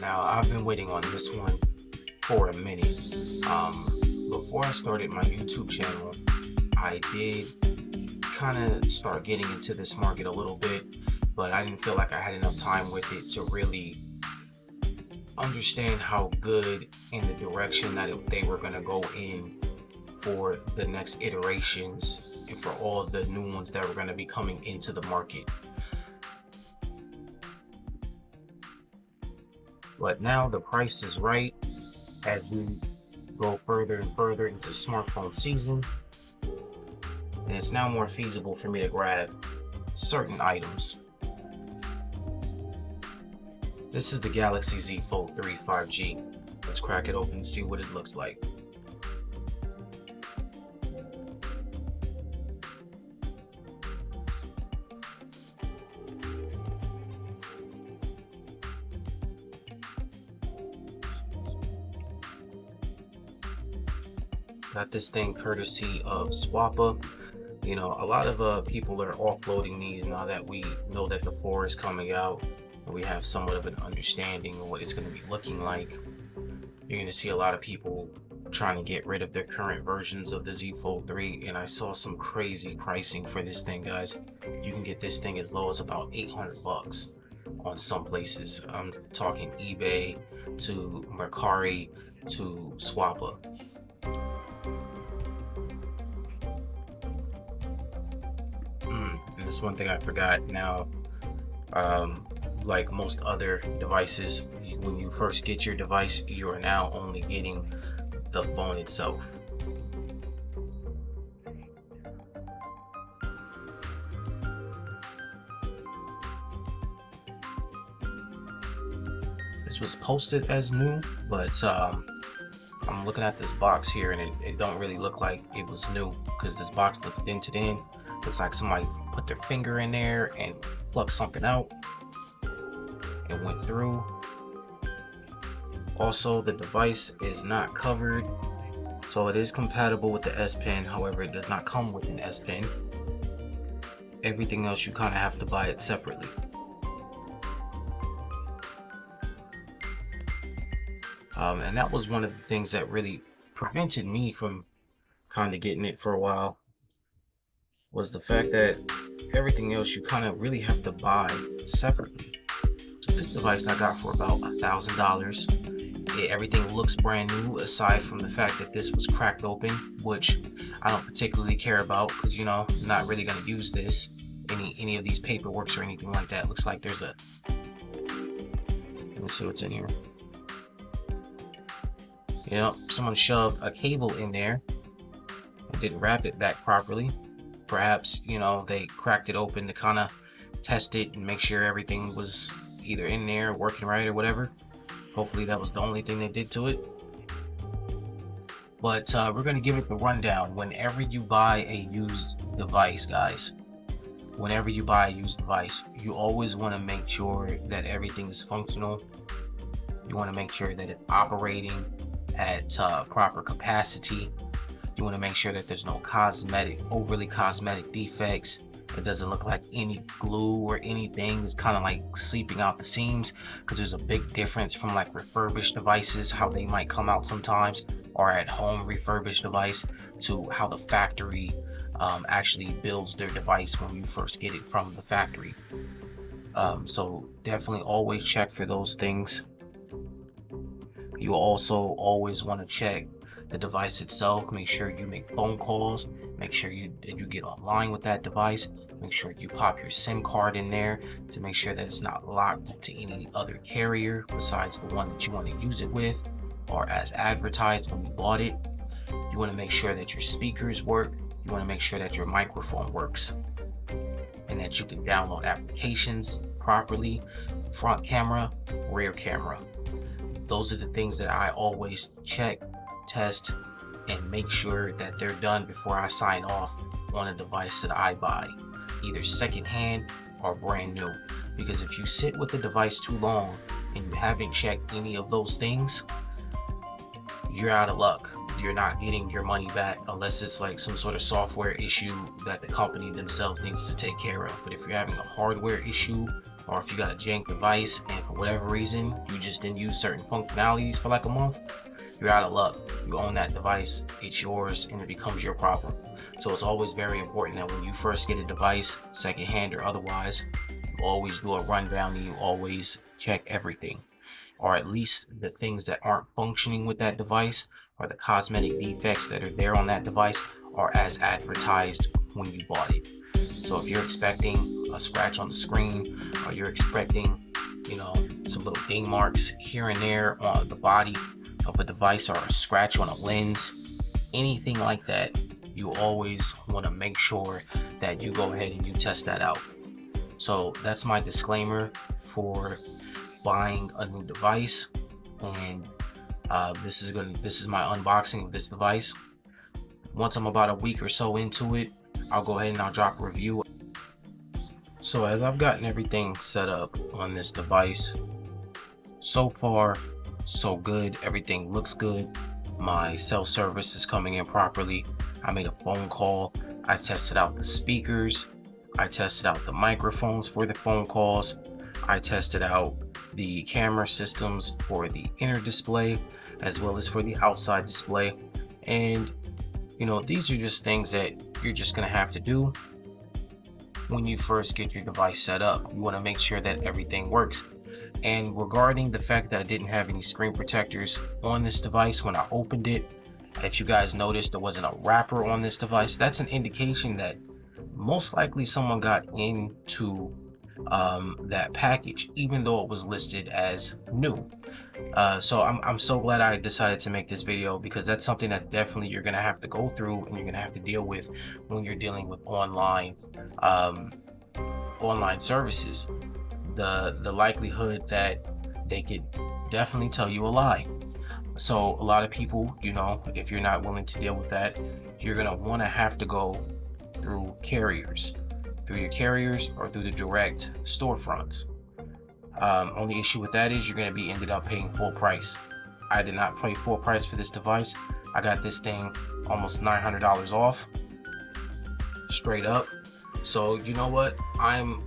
Now, I've been waiting on this one for a minute. Before I started my YouTube channel, I did kind of start getting into this market a little bit, but I didn't feel like I had enough time with it to really understand how good in the direction that they were going to go in for the next iterations and for all of the new ones that were going to be coming into the market. But now the price is right as we go further and further into smartphone season, and it's now more feasible for me to grab certain items. This is the Galaxy Z Fold 3 5G. Let's crack it open and see what it looks like. Got this thing courtesy of Swappa. You know, a lot of people are offloading these now that we know that the 4 is coming out. We have somewhat of an understanding of what it's going to be looking like. You're going to see a lot of people trying to get rid of their current versions of the Z Fold 3, and I saw some crazy pricing for this thing, guys. You can get this thing as low as about 800 bucks on some places. I'm talking eBay to Mercari to Swappa. And this one thing I forgot now. Like most other devices, when you first get your device, you are now only getting the phone itself. This was posted as new, but I'm looking at this box here and it don't really look like it was new, because this box looks dented in. Looks like somebody put their finger in there and plucked something out. It went through. Also, the device is not covered, so it is compatible with the S Pen. However, it does not come with an S Pen. Everything else you kind of have to buy it separately. And that was one of the things that really prevented me from kind of getting it for a while, was the fact that everything else you kind of really have to buy separately. So this device I got for about $1,000. Everything looks brand new, aside from the fact that this was cracked open, which I don't particularly care about, because, you know, I'm not really going to use this, any of these paperworks or anything like that. Looks like there's a, let me see what's in here. Yep, someone shoved a cable in there and didn't wrap it back properly. Perhaps, you know, they cracked it open to kind of test it and make sure everything was either in there, working right, or whatever. Hopefully that was the only thing they did to it. But we're going to give it the rundown. Whenever you buy a used device, guys, whenever you buy a used device, you always want to make sure that everything is functional. You want to make sure that it's operating at proper capacity. You want to make sure that there's no overly cosmetic defects. It doesn't look like any glue or anything is kind of like sleeping out the seams, because there's a big difference from like refurbished devices, how they might come out sometimes, or at home refurbished device, to how the factory actually builds their device when you first get it from the factory. So definitely always check for those things. You also always want to check the device itself. Make sure you make phone calls. Make sure you get online with that device. Make sure you pop your SIM card in there to make sure that it's not locked to any other carrier besides the one that you want to use it with, or as advertised when you bought it. You want to make sure that your speakers work. You want to make sure that your microphone works, and that you can download applications properly. Front camera, rear camera. Those are the things that I always check, test, and make sure that they're done before I sign off on a device that I buy, either secondhand or brand new. Because if you sit with the device too long and you haven't checked any of those things, you're out of luck. You're not getting your money back unless it's like some sort of software issue that the company themselves needs to take care of. But if you're having a hardware issue or if you got a jank device and for whatever reason you just didn't use certain functionalities for like a month, you're out of luck. You own that device, it's yours, and it becomes your problem. So it's always very important that when you first get a device, secondhand or otherwise, you always do a rundown and you always check everything, or at least the things that aren't functioning with that device, or the cosmetic defects that are there on that device are as advertised when you bought it. So if you're expecting a scratch on the screen, or you're expecting, some little ding marks here and there on the body of a device, or a scratch on a lens, anything like that, you always want to make sure that you go ahead and you test that out. So that's my disclaimer for buying a new device, and this is my unboxing of this device. Once I'm about a week or so into it, I'll go ahead and I'll drop a review. So as I've gotten everything set up on this device, so far so good. Everything looks good. My cell service is coming in properly. I made a phone call. I tested out the speakers. I tested out the microphones for the phone calls. I tested out the camera systems for the inner display as well as for the outside display. And these are just things that you're just gonna have to do when you first get your device set up. You want to make sure that everything works. And regarding the fact that I didn't have any screen protectors on this device when I opened it, if you guys noticed there wasn't a wrapper on this device, that's an indication that most likely someone got into that package, even though it was listed as new. So I'm so glad I decided to make this video, because that's something that definitely you're gonna have to go through and you're gonna have to deal with when you're dealing with online services. The likelihood that they could definitely tell you a lie. So a lot of people, if you're not willing to deal with that, you're gonna want to have to go through your carriers or through the direct storefronts. Only issue with that is you're going to be ended up paying full price. I did not pay full price for this device. I got this thing almost $900 off, straight up. So you know what? I'm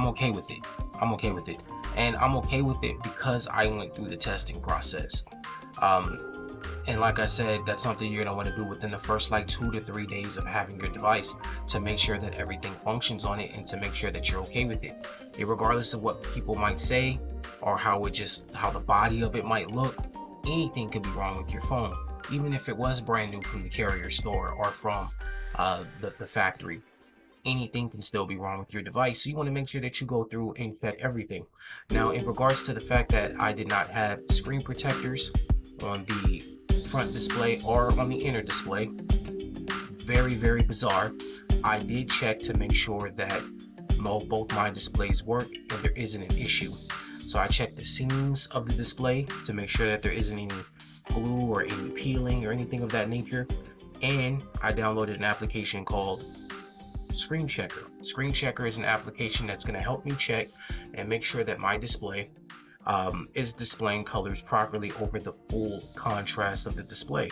okay with it. I'm okay with it, and I'm okay with it because I went through the testing process. And like I said, that's something you're gonna want to do within the first 2 to 3 days of having your device, to make sure that everything functions on it and to make sure that you're okay with it. Regardless of what people might say or how the body of it might look, anything could be wrong with your phone, even if it was brand new from the carrier store or from the factory. Anything can still be wrong with your device. So you want to make sure that you go through and check everything. Now, in regards to the fact that I did not have screen protectors on the front display or on the inner display, very, very bizarre. I did check to make sure that both my displays work and there isn't an issue. So I checked the seams of the display to make sure that there isn't any glue or any peeling or anything of that nature. And I downloaded an application called Screen Checker. Screen Checker is an application that's going to help me check and make sure that my display is displaying colors properly over the full contrast of the display,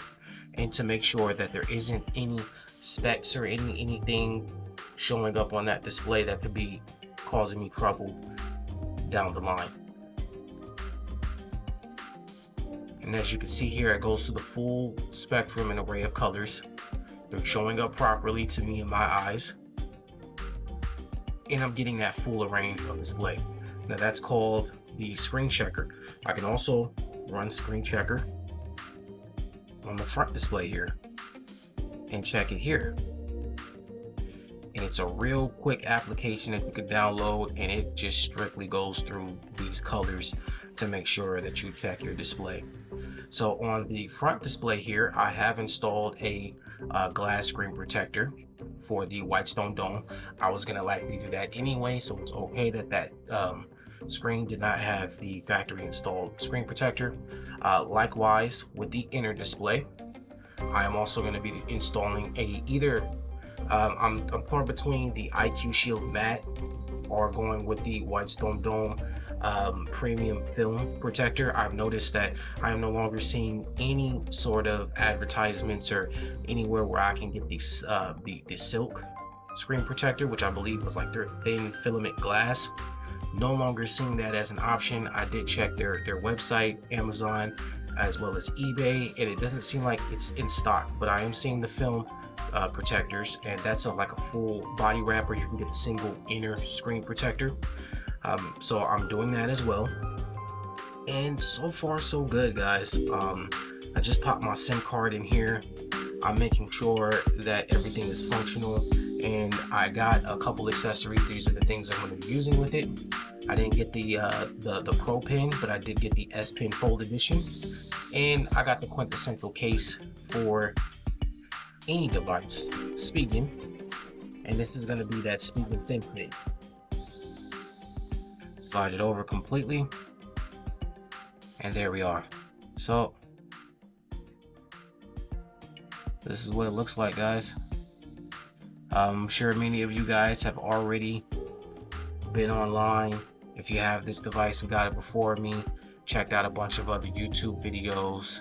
and to make sure that there isn't any specks or anything showing up on that display that could be causing me trouble down the line. And as you can see here, it goes through the full spectrum and array of colors. They're showing up properly to me in my eyes, and I'm getting that full range of display. Now that's called the Screen Checker. I can also run Screen Checker on the front display here and check it here. And it's a real quick application that you can download, and it just strictly goes through these colors to make sure that you check your display. So on the front display here, I have installed a glass screen protector for the Whitestone Dome. I was gonna likely do that anyway, so it's okay that screen did not have the factory installed screen protector. Likewise with the inner display, I am also going to be installing I'm torn between the IQ Shield matte or going with the Whitestone Dome premium film protector. I've noticed that I am no longer seeing any sort of advertisements or anywhere where I can get the silk screen protector, which I believe was like their thin filament glass. No longer seeing that as an option. I did check their website, Amazon, as well as eBay, and it doesn't seem like it's in stock, but I am seeing the film protectors, and that's like a full body wrapper. You can get a single inner screen protector. So I'm doing that as well, and so far so good, guys. I just popped my SIM card in here. I'm making sure that everything is functional, and I got a couple accessories. These are the things I'm going to be using with it. I didn't get the Pro Pen, but I did get the S Pen Fold Edition, and I got the quintessential case for any device, Spigen, and this is going to be that Spigen thin fit. Slide it over completely, and there we are. So this is what it looks like, guys. I'm sure many of you guys have already been online. If you have this device and got it before me, checked out a bunch of other YouTube videos.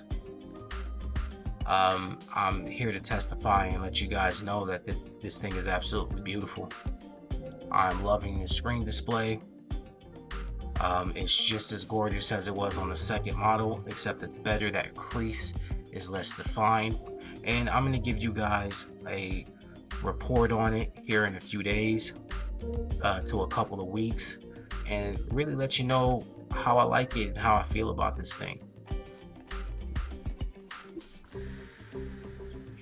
I'm here to testify and let you guys know that this thing is absolutely beautiful. I'm loving the screen display. It's just as gorgeous as it was on the second model, except it's better. That crease is less defined, and I'm going to give you guys a report on it here in a few days to a couple of weeks, and really let you know how I like it and how I feel about this thing.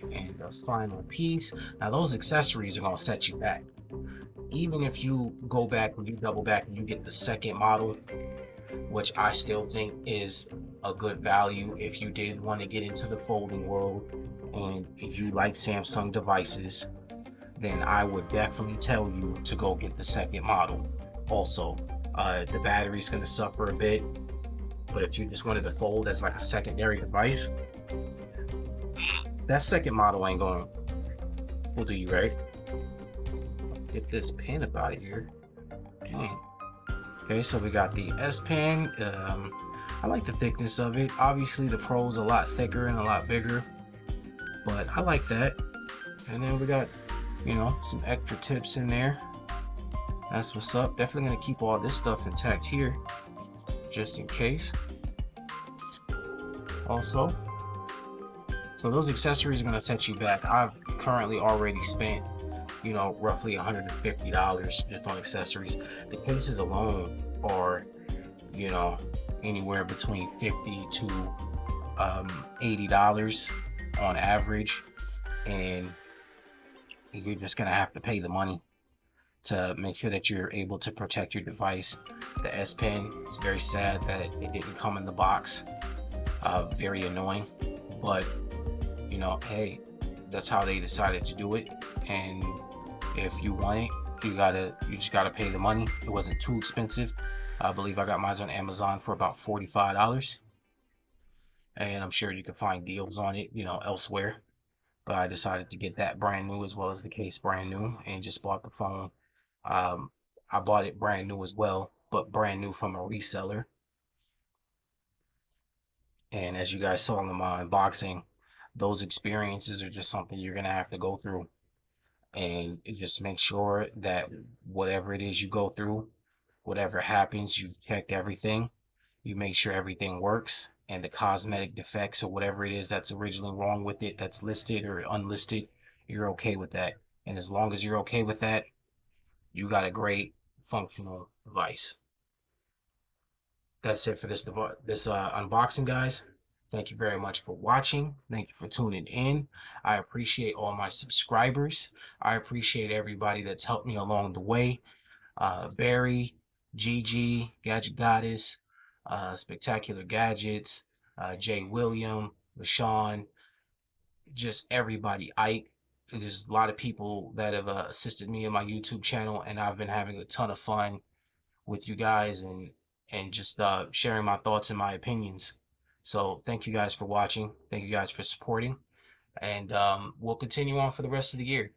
And the final piece, now those accessories are going to set you back. Even if you go back and you double back and you get the second model, which I still think is a good value if you did want to get into the folding world and if you like Samsung devices, then I would definitely tell you to go get the second model. Also, the battery's going to suffer a bit, but if you just wanted to fold as like a secondary device, that second model ain't going will do you right. Get this pen up out of here. Dang. Okay, so we got the S Pen. I like the thickness of it. Obviously the Pro's a lot thicker and a lot bigger, but I like that. And then we got, you know, some extra tips in there. That's what's up. Definitely gonna keep all this stuff intact here, just in case. Also, so those accessories are gonna set you back. I've currently already spent, you know, roughly $150 just on accessories. The cases alone are, you know, anywhere between $50 to $80 on average, and you're just gonna have to pay the money to make sure that you're able to protect your device. The S Pen, it's very sad that it didn't come in the box. Very annoying, but you know, hey, that's how they decided to do it, and if you want it, you just gotta pay the money. It wasn't too expensive. I believe I got mine on Amazon for about $45, and I'm sure you can find deals on it, you know, elsewhere. But I decided to get that brand new as well as the case brand new, and just bought the phone. I bought it brand new as well, but brand new from a reseller. And as you guys saw in my unboxing, those experiences are just something you're gonna have to go through. And just make sure that whatever it is you go through, whatever happens, you've checked everything. You make sure everything works, and the cosmetic defects or whatever it is that's originally wrong with it, that's listed or unlisted, you're okay with that. And as long as you're okay with that, you got a great functional device. That's it for this unboxing, guys. Thank you very much for watching. Thank you for tuning in. I appreciate all my subscribers. I appreciate everybody that's helped me along the way. Barry, Gigi, Gadget Goddess, Spectacular Gadgets, Jay William, LaShawn, just everybody. There's a lot of people that have assisted me in my YouTube channel, and I've been having a ton of fun with you guys and just sharing my thoughts and my opinions. So thank you guys for watching. Thank you guys for supporting, and we'll continue on for the rest of the year.